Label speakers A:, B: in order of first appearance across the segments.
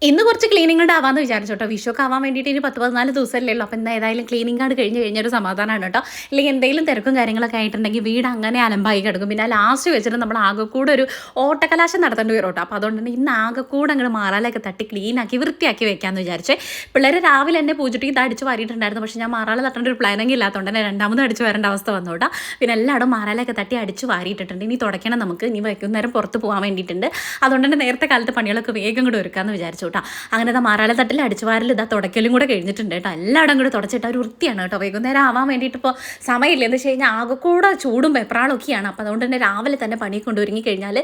A: ഇന്ന് കുറച്ച് cleaning card ആവാമെന്ന് വിചാരിച്ചു കേട്ടോ. വിഷുവൊക്കെ ആവാൻ വേണ്ടിയിട്ട് ഇനി 10-14 ദിവസമല്ലേ ഉള്ളൂ. അപ്പോൾ എന്തായാലും ക്ലീനിങ് കാർഡ് കഴിഞ്ഞ് കഴിഞ്ഞൊരു സമാധാനമാണ് കേട്ടോ. അല്ലെങ്കിൽ എന്തെങ്കിലും തിരക്കും കാര്യങ്ങളൊക്കെ ആയിട്ടുണ്ടെങ്കിൽ വീട് അങ്ങനെ അലമ്പായി കിടക്കും. പിന്നെ ലാസ്റ്റ് വെച്ചിട്ട് നമ്മൾ ആകെക്കൂടെ ഒരു ഓട്ടക്കലാശം നടത്തേണ്ടി വരും കേട്ടോ. അപ്പോൾ അതുകൊണ്ട് തന്നെ ഇന്ന് ആകെക്കൂടെ അങ്ങോട്ട് മാറാലൊക്കെ തട്ടി ക്ലീനാക്കി വൃത്തിയാക്കി വെക്കാമെന്ന് വിചാരിച്ചേ. പിള്ളേർ രാവിലെ എന്നെ പൂജിട്ട് ഇത് അടിച്ച് വാരിയിട്ടുണ്ടായിരുന്നു. പക്ഷേ ഞാൻ മാറാല തട്ടേണ്ട ഒരു പ്ലാനിങ് ഇല്ലാത്തതുകൊണ്ട് തന്നെ രണ്ടാമത് അടിച്ച് വരേണ്ട അവസ്ഥ വന്നു കേട്ടോ. പിന്നെ എല്ലായിടും മാറാലൊക്കെ തട്ടി അടിച്ച് വാരിയിട്ടിട്ടുണ്ട്. ഇനി തുടയ്ക്കണം നമുക്ക്. ഇനി വൈകുന്നേരം പുറത്ത് പോകാൻ വേണ്ടിയിട്ടുണ്ട്. അതുകൊണ്ട് തന്നെ നേരത്തെ കാലത്ത് പണികളൊക്കെ വേഗം കൂടെ ഒരുക്കാമെന്ന് വിചാരിച്ചു കേട്ടോ. അങ്ങനെ മാറാല തട്ടിൽ അടിച്ചുവാരൽ ഇതാ തുടയ്ക്കലും കൂടെ കഴിഞ്ഞിട്ടുണ്ട് കേട്ടോ. എല്ലായിടം കൂടെ തുടച്ചിട്ട് ഒരു വൃത്തിയാണ് കേട്ടോ. വൈകുന്നേരം ആവാൻ വേണ്ടിയിട്ട് ഇപ്പോൾ സമയമില്ല. എന്ന് വെച്ച് കഴിഞ്ഞാൽ ആകെക്കൂടെ ചൂടും വെപ്രാളൊക്കെയാണ്. അപ്പോൾ അതുകൊണ്ട് തന്നെ രാവിലെ തന്നെ പണി കൊണ്ടുവരുങ്ങി കഴിഞ്ഞാൽ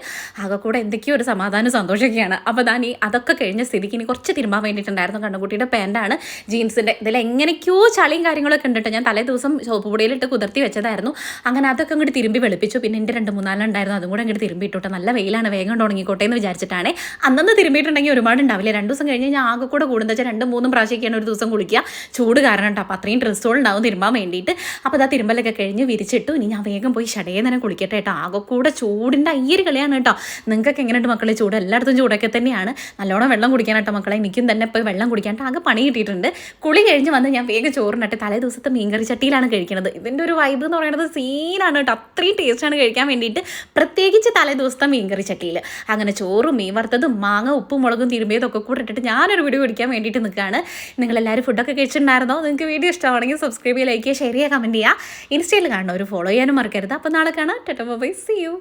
A: ആകെക്കൂടെ എന്തൊക്കെയോ ഒരു സമാധാനം സന്തോഷമൊക്കെയാണ്. അപ്പോൾ അതൊക്കെ കഴിഞ്ഞ സ്ഥിതിക്ക് ഇനി കുറച്ച് തിരുമ്പാൻ വേണ്ടിയിട്ടുണ്ടായിരുന്നു. കണ്ണുകുട്ടിയുടെ പാൻറ്റാണ് ജീൻസിൻ്റെ. ഇതിൽ എങ്ങനെയൊക്കെയോ ചളിയും കാര്യങ്ങളൊക്കെ ഉണ്ട് കേട്ടോ. ഞാൻ തലേ ദിവസം സോപ്പ് പൊടിയിലിട്ട് കുതിർത്തി വെച്ചതായിരുന്നു. അങ്ങനെ അതൊക്കെ അങ്ങോട്ട് തിരുമ്പി വെളുപ്പിച്ചു. പിന്നെ എൻ്റെ 2-3 ഉണ്ടായിരുന്നു. അതും കൂടെ അങ്ങോട്ട് തിരുമ്പി ഇട്ടോട്ടെ. നല്ല വെയിലാണ്, വേഗം തുടങ്ങിക്കോട്ടെ എന്ന് വിചാരിച്ചിട്ടാണ്. അന്നന്ന് തിരുമ്പിയിട്ടുണ്ടെങ്കിൽ ഒരുപാട് ഉണ്ടാവില്ല. 2 ദിവസം കഴിഞ്ഞ് ഞാൻ ആകെ കൂടെ കൂടുന്നത് വെച്ചാൽ 2-3 പ്രാവശ്യമൊക്കെയാണ് ഒരു ദിവസം കുളിക്കുക. ചൂട് കാരണം കേട്ടോ. അപ്പോൾ അത്രയും ഡ്രസ്സുകൾ ഉണ്ടാവും തിരുമ്പാൻ വേണ്ടിയിട്ട്. അപ്പോൾ അതാ തിരുമ്പലൊക്കെ കഴിഞ്ഞ് വിരിച്ചിട്ടു. ഇനി ഞാൻ വേഗം പോയി ഷടയെ തന്നെ കുളിക്കട്ടെ കേട്ടോ. ആകെ കൂടെ ചൂടിൻ്റെ അയ്യൊരു കളിയാണ് കേട്ടോ. നിങ്ങൾക്കൊക്കെ എങ്ങനെയുണ്ട് മക്കളെ? ചൂട് എല്ലായിടത്തും ചൂടൊക്കെ തന്നെയാണ്. നല്ലോണം വെള്ളം കുടിക്കാനായിട്ടോ മക്കളെ. എനിക്കും തന്നെ ഇപ്പോൾ വെള്ളം കുടിക്കാനായിട്ട് ആകെ പണി കിട്ടിയിട്ടുണ്ട്. കുളി കഴിഞ്ഞ് വന്ന് ഞാൻ വേഗം ചോറിനട്ടെ. തലേ ദിവസത്തെ മീൻകറി ചട്ടിയിലാണ് കഴിക്കുന്നത്. ഇതിൻ്റെ ഒരു വൈബ് എന്ന് പറയുന്നത് സീനാണ് കേട്ടോ. അത്രയും ടേസ്റ്റാണ് കഴിക്കാൻ വേണ്ടിയിട്ട്. പ്രത്യേകിച്ച് തലേ ദിവസത്തെ മീൻകറി ചട്ടിയിൽ അങ്ങനെ ചോറും മീൻ വറുത്തതും മാങ്ങ ഉപ്പും മുളകും തിരുമ്പിയതൊക്കെ കൂടെ ഇട്ടിട്ട് ഞാനൊരു വീഡിയോ പിടിക്കാൻ വേണ്ടിയിട്ട് നിൽക്കുകയാണ്. നിങ്ങളെല്ലാവരും ഫുഡൊക്കെ കഴിച്ചിട്ടുണ്ടായിരുന്നോ? നിങ്ങൾക്ക് വീഡിയോ ഇഷ്ടമാണെങ്കിൽ സബ്സ്ക്രൈബ് ചെയ്യുക, ലൈക്ക് ചെയ്യുക, ഷെയർ ചെയ്യുക, കമൻറ്റ് ചെയ്യുക. ഇൻസ്റ്റയിൽ കാണണം, ഒരു ഫോളോ ചെയ്യാനും മറക്കരുത്. അപ്പോൾ നാളെ കാണാം. Tata bye, see U.